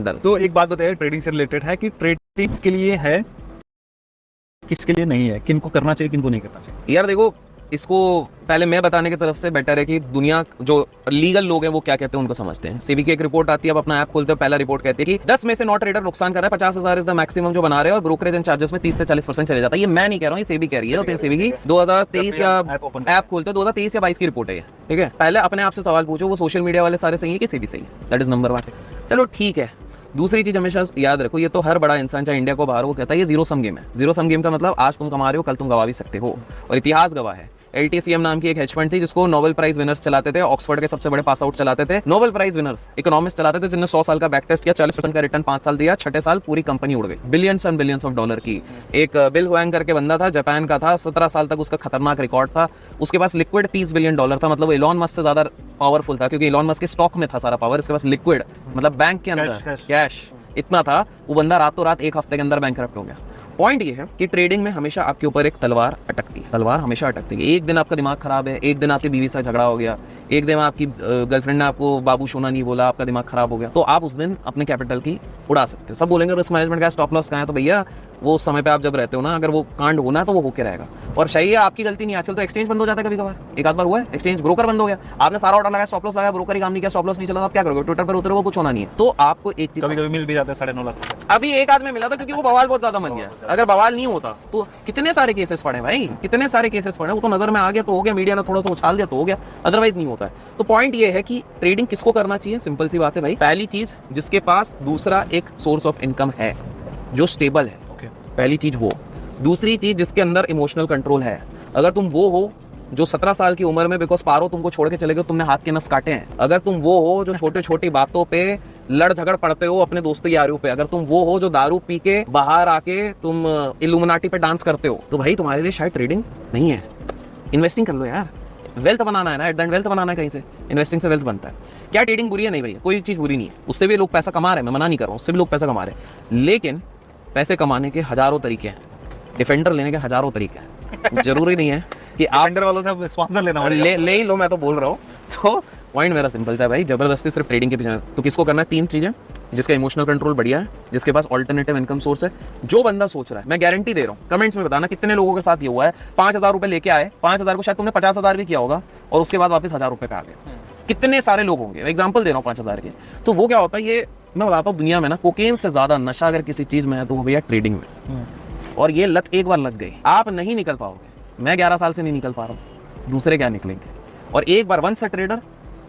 Done. तो एक बात बताइए, ट्रेडिंग से रिलेटेड है कि ट्रेडिंग किसके लिए है, किसके लिए नहीं है, किनको करना चाहिए, किनको नहीं करना चाहिए? यार देखो, इसको पहले मैं बताने की तरफ से बेटर है कि दुनिया जो लीगल लोग हैं वो क्या कहते हैं उनको समझते हैं। सेबी की एक रिपोर्ट आती है, आप अपना ऐप खोलते हो, पहला रिपोर्ट कहती है कि 10 में से 9 ट्रेडर नुकसान कर रहा है, 50,000 इज द मैक्सिमम जो बना रहे हैं, और ब्रोकरेज एंड चार्जेस में 30 से 40% चले जाता है। ये मैं नहीं कह रहा हूँ, ये सेबी कह रही है। तो सेबी की 2023 या ऐप खोलते हो 2023 या 22 की रिपोर्ट है ये, ठीक है। पहले अपने आप से सवाल पूछो, वो सोशल मीडिया वाले सारे सही है कि सेबी सही है? That is number 1। चलो ठीक है। दूसरी चीज हमेशा याद रखो, ये तो हर बड़ा इंसान चाहे इंडिया को बाहर वो कहता है ये जीरो सम गेम है। जीरो सम गेम का मतलब आज तुम कमा रहे हो, कल तुम गवा भी सकते हो, और इतिहास गवाह है। LTCM नाम की एक हेज फंड थी जिसको नोबेल प्राइज विनर्स चलाते थे, ऑक्सफोर्ड के सबसे बड़े पास आउट चलाते थे, नोबेल प्राइज विनर्स इकोनॉमिस्ट चलाते थे, जिन्होंने 100 साल का बैक टेस्ट किया, 40% का रिटर्न 5 साल दिया, छठे साल पूरी कंपनी उड़ गई, billions and billions of dollar की। एक बिल हुआंग करके बंदा था, जापान का था, 17 साल तक उसका खतरनाक रिकॉर्ड था, उसके पास लिक्विड $30 बिलियन था, मतलब इलॉन मस्क से ज्यादा पावरफुल था, क्योंकि इलॉन मस्क के स्टॉक में था सारा पावर, इसके पास लिक्विड मतलब बैंक के अंदर कैश इतना था। वो बंदा रातों रात एक हफ्ते के अंदर बैंकरप्ट हो गया। पॉइंट ये है कि ट्रेडिंग में हमेशा आपके ऊपर एक तलवार अटकती है, तलवार हमेशा अटकती है। एक दिन आपका दिमाग खराब है, एक दिन आपकी बीवी से झगड़ा हो गया, एक दिन आपकी गर्लफ्रेंड ने आपको बाबू सोना नहीं बोला, आपका दिमाग खराब हो गया, तो आप उस दिन अपने कैपिटल की उड़ा सकते हो। सब बोलेंगे रिस्क मैनेजमेंट का स्टॉप लॉस कहाँ है, तो भैया वो उस समय पे आप जब रहते हो ना, अगर वो कांड होना है तो वो होके रहेगा। और सही है, आपकी गलती नहीं। आजकल तो एक्सचेंज बंद हो जाता है कभी कभार, एक आध बार हुआ है एक्सचेंज ब्रोकर बंद हो गया, आपने सारा ऑर्डर लगाया, स्टॉप लॉस लगाया, ब्रोकर ही काम नहीं किया, स्टॉप लॉस नहीं चला, आप क्या करोगे? ट्विटर पर उतरोगे, कुछ होना नहीं है। तो आपको एक चीज, कभी कभी मिल भी जाता है 9.5 लाख। अभी एक आदमी मिला था क्योंकि वो बवाल बहुत ज्यादा बन गया। अगर बवाल नहीं होता तो कितने सारे केसेस पड़े भाई, कितने सारे केसेस पड़े। वो तो नजर में आ गया तो हो गया, मीडिया ने थोड़ा सा उछाल दिया तो हो गया, अदरवाइज नहीं होता है। तो पॉइंट ये है कि ट्रेडिंग किसको करना चाहिए? सिंपल सी बात है भाई, पहली चीज जिसके पास दूसरा एक सोर्स ऑफ इनकम है जो स्टेबल है, पहली चीज वो। दूसरी चीज जिसके अंदर इमोशनल कंट्रोल है। अगर तुम वो हो जो 17 साल की उम्र में बिकॉज पारो तुमको छोड़ के चले गए, तुमने हाथ के नस काटे हैं, अगर तुम वो हो जो छोटे छोटी बातों पे लड़ झगड़ पड़ते हो अपने दोस्तों यारों पे, अगर तुम वो हो जो दारू पी के बाहर आके तुम इल्यूमिनाटी पे डांस करते हो, तो भाई तुम्हारे लिए शायद ट्रेडिंग नहीं है। इन्वेस्टिंग कर लो यार, वेल्थ बनाना है ना, एट द एंड वेल्थ बनाना है कहीं से, इन्वेस्टिंग से वेल्थ बनता है। क्या ट्रेडिंग बुरी है? नहीं भैया, कोई चीज बुरी नहीं है, उससे भी लोग पैसा कमा रहे हैं, मैं मना नहीं कर रहा हूँ, उससे भी लोग पैसा कमा रहे हैं, लेकिन पैसे कमाने के हजारों तरीके हैं, डिफेंडर लेने के हजारों तरीके हैं। जरूरी नहीं है कि आप डिफेंडर वालों से स्पॉन्सर लेना ले ही लो, मैं तो बोल रहा हूँ। तो पॉइंट मेरा सिंपल था भाई, जबरदस्ती सिर्फ ट्रेडिंग के पीछे तो किसको करना है? 3 चीजें, जिसका इमोशनल कंट्रोल बढ़िया है, जिसके पास ऑल्टरनेटिव इनकम सोर्स है, जो बंदा सोच रहा है। मैं गारंटी दे रहा हूँ, कमेंट्स में बताना कितने लोगों के साथ ये हुआ है, 5,000 रुपए लेके आए, 5,000 को शायद तुमने 50,000 भी किया होगा, और उसके बाद वापस 1,000 रुपए पे आ गए। कितने सारे लोग होंगे, एग्जाम्पल दे रहा हूँ 5,000 के। तो वो क्या होता है, ये मैं बताता हूँ, दुनिया में ना कोकेन से ज्यादा नशा अगर किसी चीज में है तो वो भैया ट्रेडिंग में। और ये लत एक बार लग गई, आप नहीं निकल पाओगे। मैं 11 साल से नहीं निकल पा रहा हूँ, दूसरे क्या निकलेंगे? और एक बार once a trader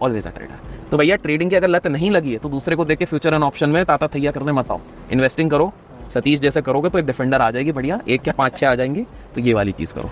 always a trader. तो भैया ट्रेडिंग की अगर लत नहीं लगी है तो दूसरे को देख के फ्यूचर एंड ऑप्शन में ताता थैया करने मत आओ, इन्वेस्टिंग करो। सतीश जैसे करोगे तो एक डिफेंडर आ जाएगी बढ़िया, एक क्या 5-6 आ जाएंगे, तो ये वाली चीज करो।